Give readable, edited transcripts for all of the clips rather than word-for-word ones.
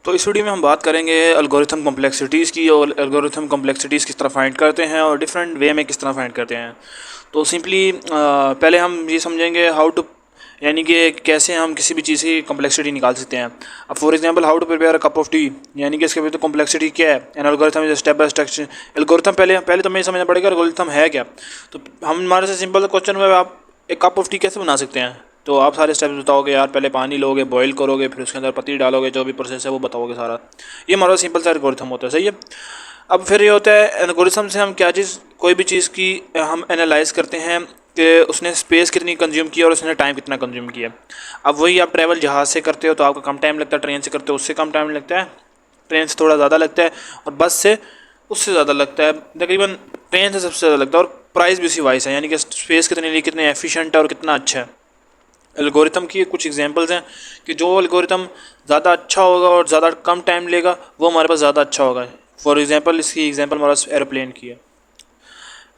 तो इस वीडियो में हम बात करेंगे एल्गोरिथम कॉम्प्लेक्सिटीज़ की, और एल्गोरिथम कॉम्प्लेक्सिटीज़ किस तरह फाइंड करते हैं और डिफरेंट वे में किस तरह फाइंड करते हैं। तो सिंपली पहले हम ये समझेंगे हाउ टू, यानी कि कैसे हम किसी भी चीज़ की कॉम्प्लेक्सिटी निकाल सकते हैं। अब for example how to prepare a cup of tea, यानी कि इसके भी तो कॉम्प्लेक्सिटी क्या है। An algorithm is step by step algorithm. पहले पहले तो हमें समझना पड़ेगा एल्गोरिथम है क्या। तो हम हमारे से सिंपल क्वेश्चन में आप एक कप ऑफ टी कैसे बना सकते हैं, तो आप सारे स्टेप्स बताओगे यार। पहले पानी लोगे, बॉईल करोगे, फिर उसके अंदर पत्ती डालोगे, जो भी प्रोसेस है वो बताओगे सारा। ये हमारा सिंपल सा एल्गोरिथम होता है, सही है। अब फिर ये होता है एल्गोरिथम से हम क्या चीज़, कोई भी चीज़ की हम एनालाइज करते हैं कि उसने स्पेस कितनी कंज्यूम की और उसने टाइम कितना कंज्यूम किया। अब वही आप ट्रैवल जहाज़ से करते हो तो आपको कम टाइम लगता है, ट्रेन से करते हो उससे कम टाइम लगता है, ट्रेन से थोड़ा ज़्यादा लगता है, और बस से उससे ज़्यादा लगता है। तकरीबन ट्रेन से सबसे ज़्यादा लगता है, और प्राइस भी उसी वाइज है, यानी कि स्पेस कितने लिए कितने एफिशिएंट है और कितना अच्छा है। एल्गोरिथम की कुछ एग्जांपल्स हैं कि जो एल्गोरिथम ज़्यादा अच्छा होगा और ज़्यादा कम टाइम लेगा वो हमारे पास ज़्यादा अच्छा होगा। फॉर एग्जांपल इसकी एग्जांपल हमारे पास एरोप्लेन की है।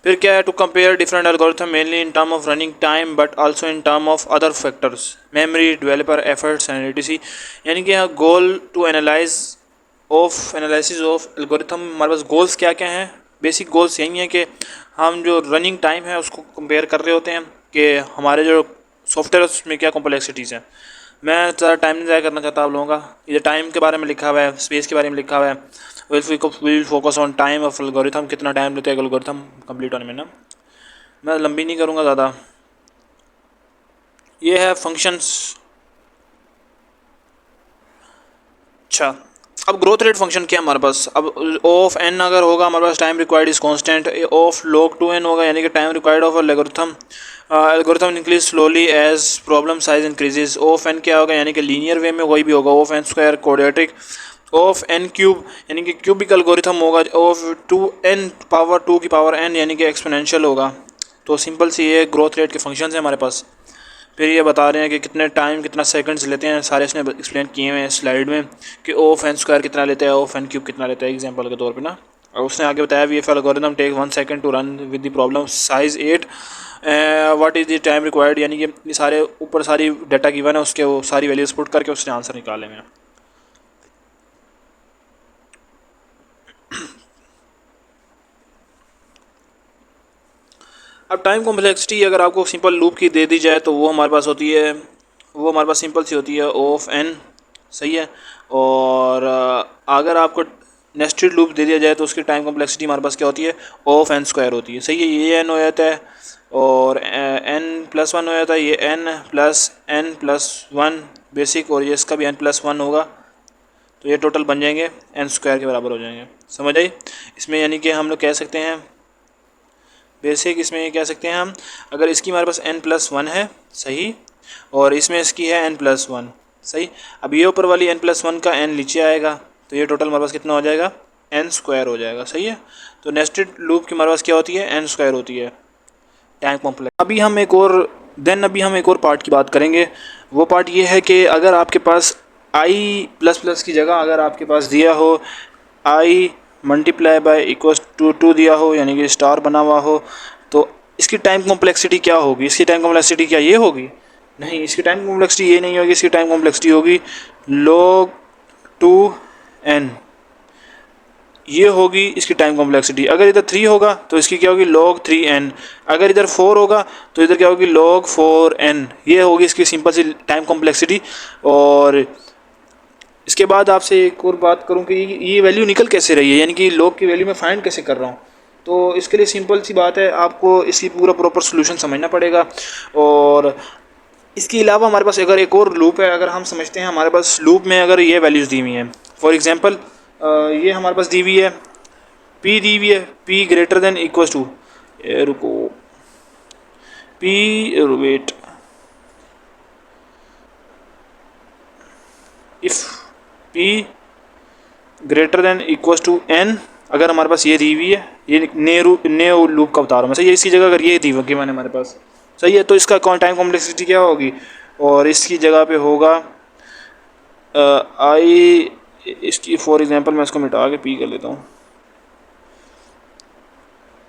फिर क्या है, to compare different algorithm mainly in term of running time but also in term of other factors, memory, developer efforts and etc। यानी कि goal to analysis of algorithm, हमारे पास गोल्स क्या क्या हैं। बेसिक गोल्स यही हैं कि हम जो रनिंग टाइम है उसको कंपेयर कर रहे होते हैं कि हमारे जो सॉफ्टवेयर उसमें क्या कॉम्प्लेक्सिटीज़ हैं। मैं ज़्यादा टाइम नहीं ज़ाया करना चाहता आप लोगों का। ये टाइम के बारे में लिखा हुआ है, स्पेस के बारे में लिखा हुआ है। Will focus on time of algorithm, कितना टाइम लेते हैं एल्गोरिथम कंप्लीट होने में ना। मैं लंबी नहीं करूँगा ज़्यादा। ये है फंक्शंस। अच्छा, अब ग्रोथ रेट फंक्शन क्या है हमारे पास। अब ऑफ एन अगर होगा हमारे पास, time required is constant. Of log 2n होगा, यानी कि time required of algorithm algorithm increase slowly as problem size increases. Of n क्या होगा, यानी कि लीनियर वे में कोई भी होगा। Of n square quadratic. Of n cube यानी कि क्यूबिक एल्गोरिथम होगा। ऑफ 2n पावर 2 की पावर n यानी कि एक्सपोनेंशियल होगा। तो सिंपल सी ये ग्रोथ रेट के फंक्शन है हमारे पास। फिर ये बता रहे हैं कि कितने टाइम कितना सेकंड्स लेते हैं, सारे इसने एक्सप्लेन किए हुए हैं स्लाइड में कि ऑफ एन स्क्वायर कितना लेता है, ऑफ एन क्यूब कितना लेता है एग्जांपल के तौर पे ना। और उसने आगे बताया we if algorithm take 1 second to run with the problem size 8, what is the time required, यानी कि ये सारे ऊपर सारी डाटा गिवन है, उसके वो सारी वैल्यूज पुट करके उसने आंसर निकाले हैं। अब टाइम कॉम्प्लेक्सिटी अगर आपको सिंपल लूप की दे दी जाए तो वो हमारे पास होती है, वो हमारे पास सिंपल सी होती है ऑफ एन, सही है। और अगर आपको नेस्टेड लूप दे दिया जाए तो उसकी टाइम कॉम्प्लेक्सिटी हमारे पास क्या होती है, ऑफ एन स्क्वायर होती है, सही है। ये एन हो जाता है और एन प्लस वन हो जाता है, ये एन प्लस वन बेसिक, और ये इसका भी एन प्लस वन होगा। तो ये टोटल बन जाएंगे एन स्क्वायर के बराबर हो जाएंगे, समझ आई इसमें। यानी कि हम लोग कह सकते हैं बेसिक, इसमें ये कह सकते हैं हम, अगर इसकी हमारे पास n प्लस वन है, सही, और इसमें इसकी है n प्लस वन, सही। अब ये ऊपर वाली n प्लस वन का n नीचे आएगा तो ये टोटल हमारे पास कितना हो जाएगा, n स्क्वायर हो जाएगा, सही है। तो नेस्टेड लूप की हमारे पास क्या होती है, n स्क्वायर होती है टाइम कॉम्प्लेक्स। अभी हम एक और पार्ट की बात करेंगे। वो पार्ट ये है कि अगर आपके पास आई प्लस प्लस की जगह अगर आपके पास दिया हो i multiply by equals to two दिया हो, यानी कि स्टार बना हुआ हो, तो इसकी टाइम कॉम्प्लेक्सिटी क्या होगी। इसकी टाइम कॉम्प्लेक्सिटी क्या ये होगी, नहीं, इसकी टाइम कॉम्प्लेक्सिटी ये नहीं होगी। इसकी टाइम कॉम्प्लेक्सिटी होगी log 2n, ये होगी इसकी टाइम कॉम्प्लेक्सिटी। अगर इधर 3 होगा तो इसकी क्या होगी, log 3n। अगर इधर 4 होगा तो इधर क्या होगी, log 4n। ये होगी इसकी सिंपल सी टाइम कॉम्प्लेक्सिटी। और इसके बाद आपसे एक और बात करूं कि ये वैल्यू निकल कैसे रही है, यानी कि log की वैल्यू मैं फाइंड कैसे कर रहा हूँ। तो इसके लिए सिंपल सी बात है, आपको इसकी पूरा प्रॉपर सोल्यूशन समझना पड़ेगा। और इसके अलावा हमारे पास अगर एक और लूप है, अगर हम समझते हैं हमारे पास लूप में अगर ये वैल्यूज़ दी हुई हैं, फॉर एग्जांपल ये हमारे पास दी हुई है p, दी हुई है p greater than equals to, रुको, p, wait, if p greater than equals to n, अगर हमारे पास ये दी हुई है, ये नए लूप का बता रहा हूँ मैं, सही है। इसी जगह अगर ये दी हुई मैंने हमारे पास, सही है, तो इसका टाइम कॉम्प्लेक्सिटी क्या होगी, और इसकी जगह पे होगा आई, इसकी फॉर एग्जांपल मैं इसको मिटा के पी कर लेता हूँ,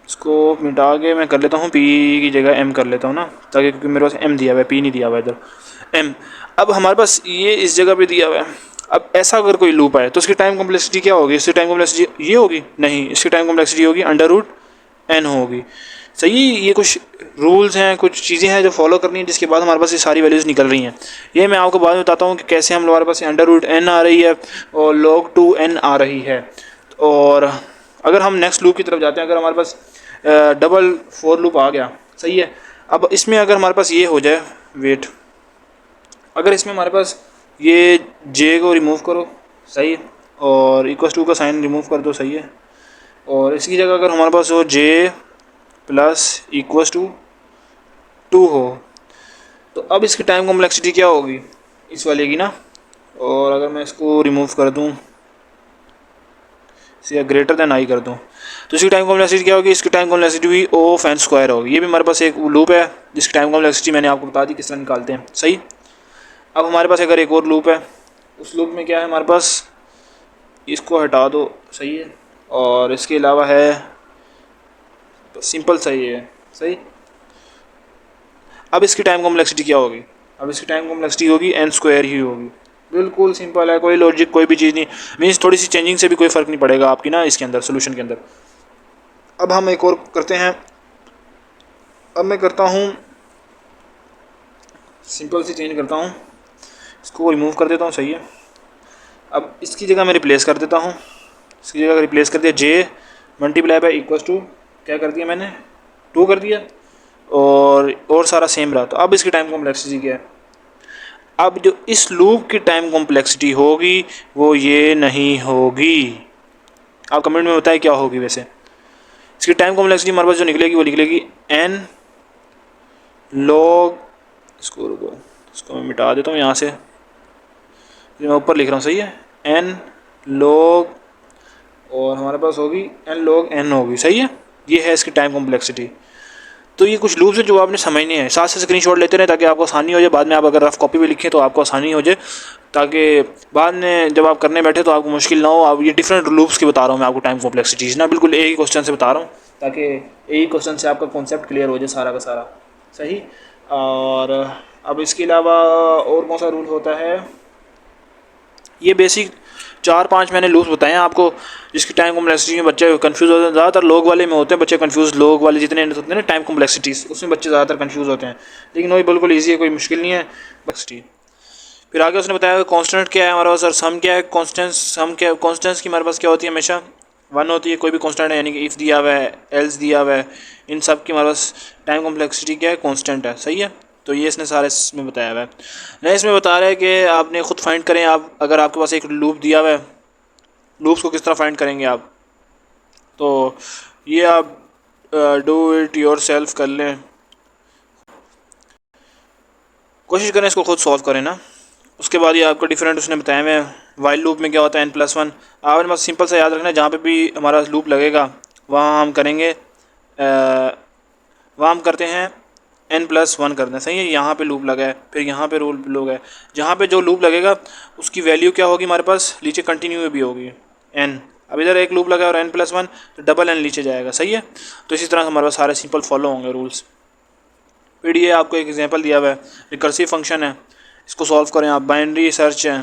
इसको मिटा के मैं कर लेता हूँ पी की जगह एम कर लेता हूँ ना, ताकि, क्योंकि मेरे पास एम दिया हुआ है, पी नहीं दिया हुआ है इधर, एम। अब हमारे पास ये इस जगह पे दिया हुआ है। अब ऐसा अगर कोई लूप आए तो इसकी टाइम कॉम्प्लेक्सिटी क्या होगी? इसकी टाइम कॉम्प्लेक्सिटी ये होगी? नहीं, इसकी टाइम कॉम्प्लेक्सिटी होगी √n होगी। सही, ये कुछ रूल्स हैं, कुछ चीज़ें हैं जो फॉलो करनी है, जिसके बाद हमारे पास ये सारी वैल्यूज़ निकल रही हैं। ये मैं आपको बाद में बताता हूँ कि कैसे हमारे पास √n आ रही है और log2n आ रही है। और अगर हम नेक्स्ट लूप की तरफ जाते हैं, अगर हमारे पास डबल फॉर लूप आ गया, सही है। अब इसमें अगर हमारे पास ये हो जाए, वेट, अगर इसमें हमारे पास ये j को रिमूव करो, सही है, और =2 का साइन रिमूव कर दो, सही है, और इसकी जगह अगर हमारे पास हो j + =2 हो, तो अब इसकी टाइम कॉम्प्लेक्सिटी क्या होगी इस वाले की ना। और अगर मैं इसको रिमूव कर दूं, इसे ग्रेटर देन i कर दूं, तो इसकी टाइम कॉम्प्लेक्सिटी क्या होगी? इसकी टाइम कॉम्प्लेक्सिटी भी O(n)² होगी। ये भी हमारे पास एक लूप है जिसकी टाइम कॉम्प्लेक्सिटी मैंने आपको बता दी किस तरह निकालते हैं, सही। अब हमारे पास अगर एक और लूप है, उस लूप में क्या है हमारे पास, इसको हटा दो, सही है, और इसके अलावा है सिंपल, सही है, सही। अब इसकी टाइम कॉम्प्लेक्सिटी क्या होगी? अब इसकी टाइम कॉम्प्लेक्सिटी होगी n² ही होगी। बिल्कुल सिंपल है, कोई लॉजिक कोई भी चीज़ नहीं, मीन्स थोड़ी सी चेंजिंग से भी कोई फ़र्क नहीं पड़ेगा आपकी ना इसके अंदर, सोल्यूशन के अंदर। अब हम एक और करते हैं, अब मैं करता हूँ सिंपल सी चेंज करता हूँ, इसको रिमूव कर देता हूँ, सही है। अब इसकी जगह मैं रिप्लेस कर देता हूँ, इसकी जगह रिप्लेस कर दिया j × क्या कर दिया मैंने, 2 कर दिया, और सारा सेम रहा। तो अब इसकी टाइम कॉम्प्लेक्सिटी क्या है? अब जो इस लूप की टाइम कॉम्प्लेक्सिटी होगी वो ये नहीं होगी। आप कमेंट में बताएं क्या होगी वैसे। इसकी टाइम कॉम्प्लेक्सिटी हमारे पास जो निकलेगी वो निकलेगी n log, इसको मैं मिटा देता हूँ यहाँ से, मैं ऊपर लिख रहा हूँ, सही है, n log, और हमारे पास होगी n log n होगी, सही है। ये है इसकी टाइम कॉम्प्लेक्सिटी। तो ये कुछ लूप्स हैं जो आपने समझने हैं, साथ से स्क्रीनशॉट लेते रहें ताकि आपको आसानी हो जाए। बाद में आप अगर रफ कॉपी भी लिखें तो आपको आसानी हो जाए, ताकि बाद में जब आप करने बैठे तो आपको मुश्किल ना हो। अब ये डिफरेंट लूप्स की बता रहा हूँ मैं आपको टाइम कॉम्प्लेक्सिटीज़ ना, बिल्कुल एक ही क्वेश्चन से बता रहा हूँ, ताकि एक ही क्वेश्चन से आपका कॉन्सेप्ट क्लियर हो जाए सारा का सारा, सही। और अब इसके अलावा और कौन सा रूल होता है? ये बेसिक 4-5 मैंने लूप्स बताए हैं आपको, जिसकी टाइम कॉम्प्लेक्सिटी में बच्चे कंफ्यूज होते हैं। ज़्यादातर लोग वाले में होते हैं बच्चे कंफ्यूज, लोग वाले जितने होते हैं ना टाइम कॉम्प्लेक्सिटीज़, उसमें बच्चे ज़्यादातर कंफ्यूज होते हैं, लेकिन वही बिल्कुल ईजी है, कोई मुश्किल नहीं है कॉम्प्लेक्सिटी। फिर आगे उसने बताया कांस्टेंट क्या है हमारे पास, और सम क्या है। सम क्या, कांस्टेंट्स की हमारे पास क्या होती है, हमेशा 1 होती है, कोई भी कांस्टेंट है, यानी कि इफ़ दिया हुआ है, एल्स दिया हुआ है, इन सब की हमारे पास टाइम कॉम्प्लेक्सिटी क्या है, कांस्टेंट है, सही है। तो ये इसने सारे इसमें बताया हुआ है। नहीं, इसमें बता रहा है कि आपने ख़ुद फाइंड करें। आप अगर आपके पास एक लूप दिया हुआ है, लूप्स को किस तरह फाइंड करेंगे आप, तो ये आप डू इट योर सेल्फ कर लें, कोशिश करें इसको खुद सॉल्व करें ना। उसके बाद ये आपको डिफरेंट उसने बताया हुए हैं। वाइल लूप में क्या होता है, n+1। आपने बस सिंपल सा याद रखना है, जहाँ पे भी हमारा लूप लगेगा वहाँ हम करेंगे, वहाँ हम करते हैं n+1 करते हैं, सही है। यहाँ पे लूप लगा है, फिर यहाँ पे रूल लूप है, जहाँ पे जो लूप लगेगा उसकी वैल्यू क्या होगी हमारे पास, नीचे कंटिन्यू भी होगी n। अब इधर एक लूप लगा और n+1, तो डबल n नीचे जाएगा, सही है। तो इसी तरह हमारे पास सारे सिंपल फॉलो होंगे रूल्स। फिर ये आपको एक एग्जांपल दिया हुआ है, रिकर्सिव फंक्शन है, इसको सॉल्व करें आप। बाइनरी सर्च है,